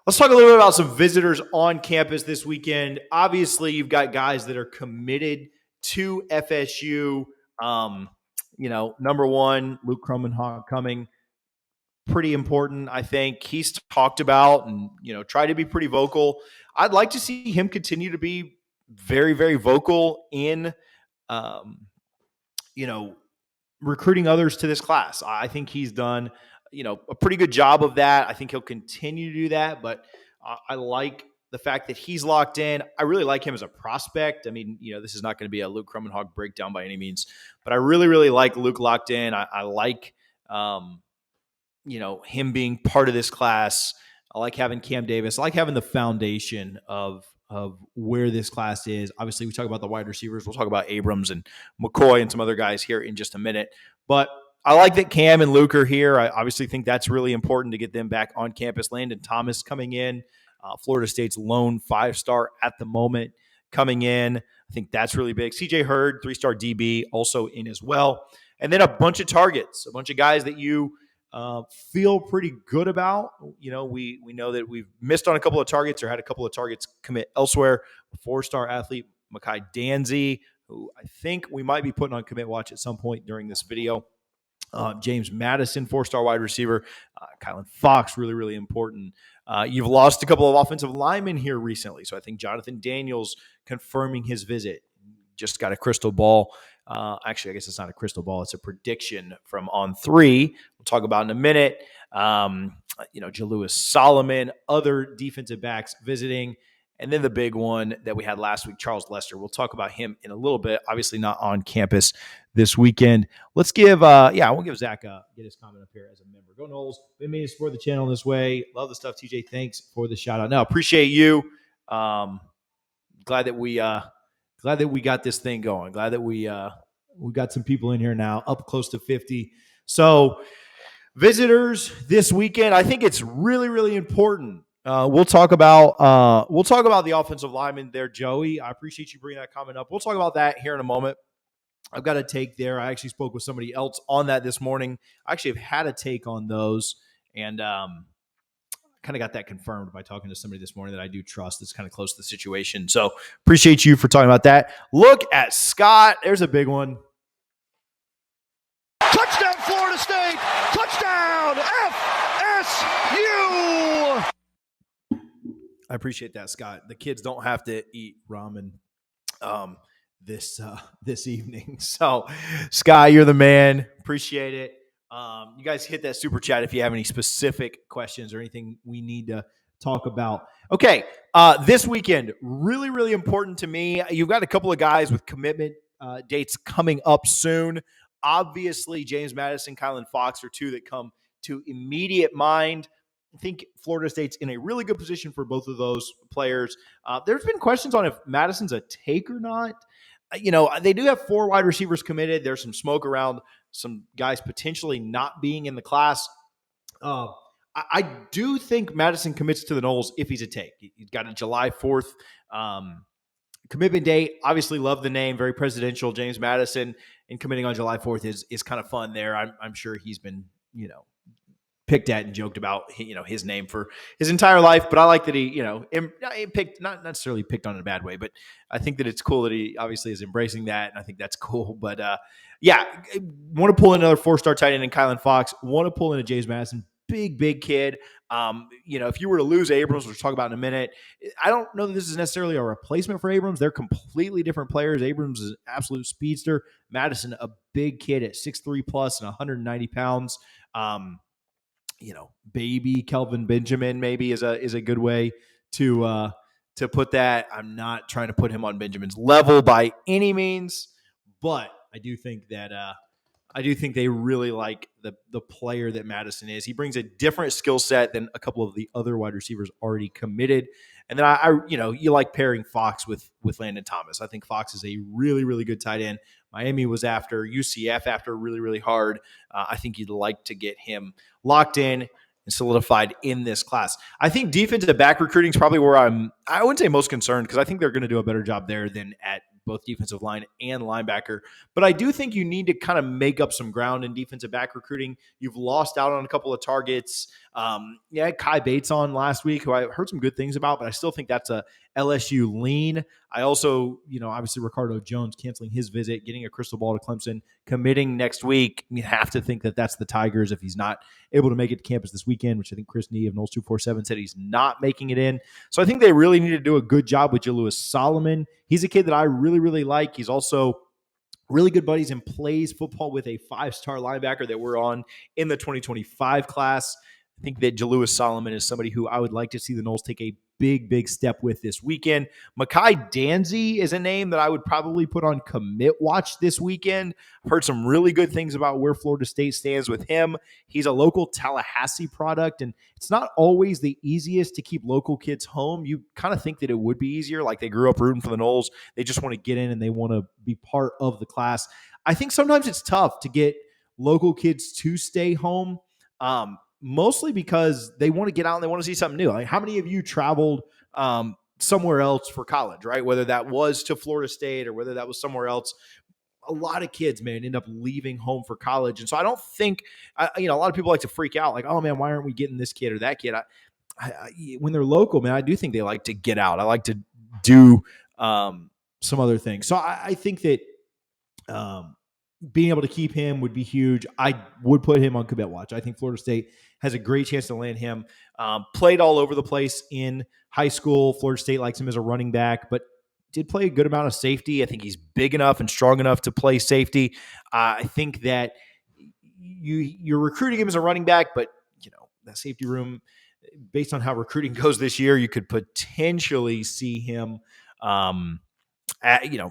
Let's talk a little bit about some visitors on campus this weekend. Obviously, you've got guys that are committed to FSU. Number one, Luke Kromenhoek coming. Pretty important, I think. He's talked about and, tried to be pretty vocal. I'd like to see him continue to be very, very vocal in, recruiting others to this class. I think he's done a pretty good job of that. I think he'll continue to do that, but I like the fact that he's locked in. I really like him as a prospect. I mean, this is not going to be a Luke Kromenhoek breakdown by any means, but I really, really like Luke locked in. I like, him being part of this class. I like having Cam Davis. I like having the foundation of where this class is. Obviously, we talk about the wide receivers. We'll talk about Abrams and McCoy and some other guys here in just a minute. But I like that Cam and Luke are here. I obviously think that's really important to get them back on campus. Landon Thomas coming in, Florida State's lone 5-star at the moment coming in. I think that's really big. CJ Hurd, 3-star DB, also in as well. And then a bunch of targets, a bunch of guys that you feel pretty good about. We know that we've missed on a couple of targets or had a couple of targets commit elsewhere. A 4-star athlete, Makai Danzy, who I think we might be putting on commit watch at some point during this video. James Madison, 4-star wide receiver. Kylan Fox, really, really important. You've lost a couple of offensive linemen here recently. So I think Jonathan Daniels confirming his visit. Just got a crystal ball. Actually, I guess it's not a crystal ball. It's a prediction from On3. We'll talk about in a minute. Jalewis Solomon, other defensive backs visiting. And then the big one that we had last week, Charles Lester. We'll talk about him in a little bit. Obviously not on campus this weekend. Let's give, I want to give Zach get his comment up here as a member. Go Noles. Been meaning to support the channel this way. Love the stuff, TJ. Thanks for the shout out. No, appreciate you. Glad that we got this thing going. Glad that we got some people in here now, up close to 50. So visitors this weekend, I think it's really, really important. We'll talk about the offensive lineman there, Joey. I appreciate you bringing that comment up. We'll talk about that here in a moment. I've got a take there. I actually spoke with somebody else on that this morning. I actually have had a take on those, and kind of got that confirmed by talking to somebody this morning that I do trust that's kind of close to the situation. So appreciate you for talking about that. Look at Scott. There's a big one. Touchdown, Florida State. Touchdown, FSU. I appreciate that, Scott. The kids don't have to eat ramen this evening. So, Scott, you're the man. Appreciate it. You guys hit that super chat if you have any specific questions or anything we need to talk about. Okay, this weekend, really, really important to me. You've got a couple of guys with commitment dates coming up soon. Obviously, James Madison, Kylan Fox are two that come to immediate mind. I think Florida State's in a really good position for both of those players. There's been questions on if Madison's a take or not. They do have 4 wide receivers committed. There's some smoke around some guys potentially not being in the class. I do think Madison commits to the Noles if he's a take. He's got a July 4th commitment date. Obviously love the name, very presidential. James Madison, and committing on July 4th is kind of fun there. I'm sure he's been, picked at and joked about, his name for his entire life. But I like that he picked, not necessarily picked on in a bad way, but I think that it's cool that he obviously is embracing that. And I think that's cool. But want to pull in another 4-star tight end in Kylan Fox, want to pull in a James Madison, big kid. If you were to lose Abrams, which we'll talk about in a minute, I don't know that this is necessarily a replacement for Abrams. They're completely different players. Abrams is an absolute speedster. Madison, a big kid at 6'3 plus and 190 pounds. Baby Kelvin Benjamin maybe is a good way to put that. I'm not trying to put him on Benjamin's level by any means, but I do think that they really like the player that Madison is. He brings a different skill set than a couple of the other wide receivers already committed. And then you like pairing Fox with Landon Thomas. I think Fox is a really, really good tight end. Miami was after UCF after really, really hard. I think you'd like to get him locked in and solidified in this class. I think defensive back recruiting is probably where I wouldn't say most concerned, because I think they're going to do a better job there than at both defensive line and linebacker. But I do think you need to kind of make up some ground in defensive back recruiting. You've lost out on a couple of targets. Yeah, Kai Bates on last week, who I heard some good things about, but I still think that's a LSU lean. I also, obviously Ricardo Jones canceling his visit, getting a crystal ball to Clemson, committing next week. You have to think that that's the Tigers if he's not able to make it to campus this weekend, which I think Chris Nee of Noles 247 said he's not making it in. So I think they really need to do a good job with Jalewis Solomon. He's a kid that I really, really like. He's also really good buddies and plays football with a 5-star linebacker that we're on in the 2025 class. I think that Jalewis Solomon is somebody who I would like to see the Noles take a big, big step with this weekend. Makai Danzy is a name that I would probably put on commit watch this weekend. I've heard some really good things about where Florida State stands with him. He's a local Tallahassee product, and it's not always the easiest to keep local kids home. You kind of think that it would be easier, like they grew up rooting for the Noles. They just want to get in and they want to be part of the class. I think sometimes it's tough to get local kids to stay home. Mostly because they want to get out and they want to see something new. Like, how many of you traveled somewhere else for college, right? Whether that was to Florida State or whether that was somewhere else. A lot of kids, man, end up leaving home for college. And so I don't think, a lot of people like to freak out like, oh, man, why aren't we getting this kid or that kid? When they're local, man, I do think they like to get out. I like to do some other things. So I think that being able to keep him would be huge. I would put him on commit watch. I think Florida State has a great chance to land him. Played all over the place in high school. Florida State likes him as a running back, but did play a good amount of safety. I think he's big enough and strong enough to play safety. I think that you're recruiting him as a running back, but that safety room, based on how recruiting goes this year, you could potentially see him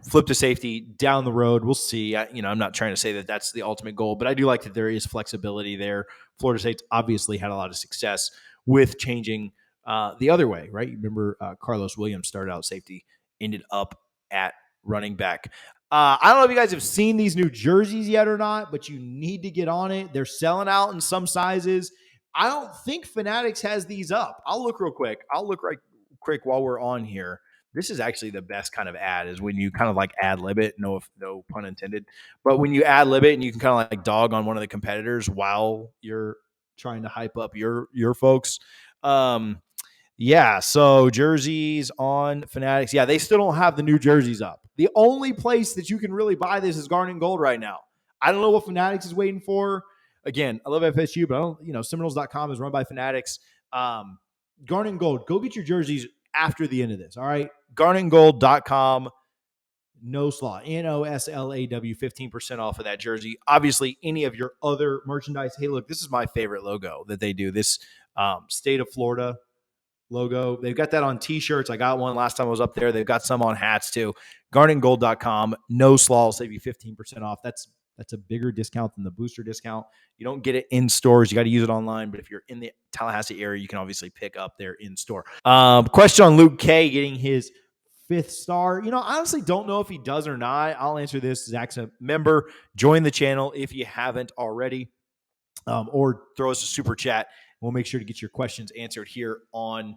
flip to safety down the road. We'll see. I'm not trying to say that that's the ultimate goal, but I do like that there is flexibility there. Florida State's obviously had a lot of success with changing the other way, right? You remember Carlos Williams started out safety, ended up at running back. I don't know if you guys have seen these new jerseys yet or not, but you need to get on it. They're selling out in some sizes. I don't think Fanatics has these up. I'll look real quick. I'll look right quick while we're on here. This is actually the best kind of ad, is when you kind of like ad lib it, no pun intended. But when you ad lib it and you can kind of like dog on one of the competitors while you're trying to hype up your folks. So jerseys on Fanatics. Yeah, they still don't have the new jerseys up. The only place that you can really buy this is Garnet and Gold right now. I don't know what Fanatics is waiting for. Again, I love FSU, but I don't, seminoles.com is run by Fanatics. Garnet and Gold, go get your jerseys after the end of this. All right. GarnetandGold.com. NOSLAW, NOSLAW, 15% off of that jersey. Obviously, any of your other merchandise. Hey, look, this is my favorite logo that they do. This State of Florida logo. They've got that on T-shirts. I got one last time I was up there. They've got some on hats too. GarnetandGold.com. NOSLAW will save you 15% off. That's a bigger discount than the booster discount. You don't get it in stores. You got to use it online. But if you're in the Tallahassee area, you can obviously pick up there in store. Question on Luke K getting his 5th star. I honestly don't know if he does or not. I'll answer this. Zach's a member. Join the channel if you haven't already, or throw us a super chat. We'll make sure to get your questions answered here on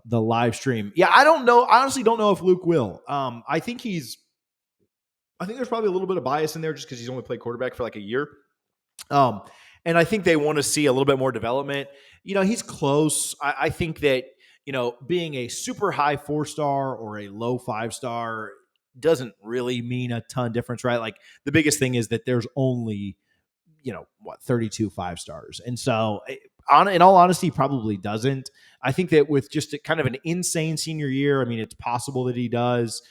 the live stream. Yeah, I don't know. I honestly don't know if Luke will. I think there's probably a little bit of bias in there just because he's only played quarterback for like a year. And I think they want to see a little bit more development. He's close. I think that, being a super high 4-star or a low 5-star doesn't really mean a ton difference, right? Like, the biggest thing is that there's only, 32 5-stars. And so in all honesty, probably doesn't. I think that with just kind of an insane senior year, I mean, it's possible that he does.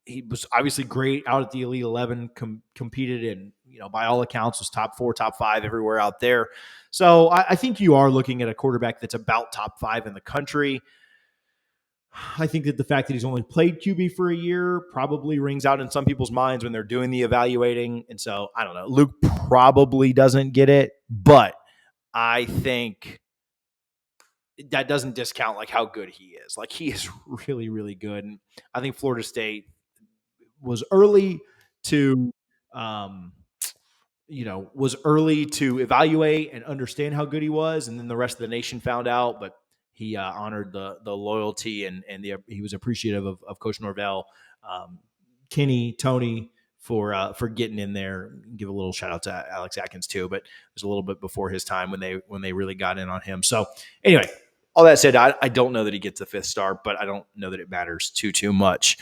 He was obviously great out at the Elite 11, competed and, by all accounts was top 4, top 5 everywhere out there. So I think you are looking at a quarterback that's about top 5 in the country. I think that the fact that he's only played QB for a year probably rings out in some people's minds when they're doing the evaluating. And so I don't know. Luke probably doesn't get it, but I think that doesn't discount like how good he is. Like, he is really, really good. And I think Florida State was early to evaluate and understand how good he was, and then the rest of the nation found out. But he honored the loyalty and he was appreciative of Coach Norvell, Kenny, Tony for getting in there. Give a little shout out to Alex Atkins too, but it was a little bit before his time when they really got in on him. So anyway, all that said, I don't know that he gets the 5th star, but I don't know that it matters too much.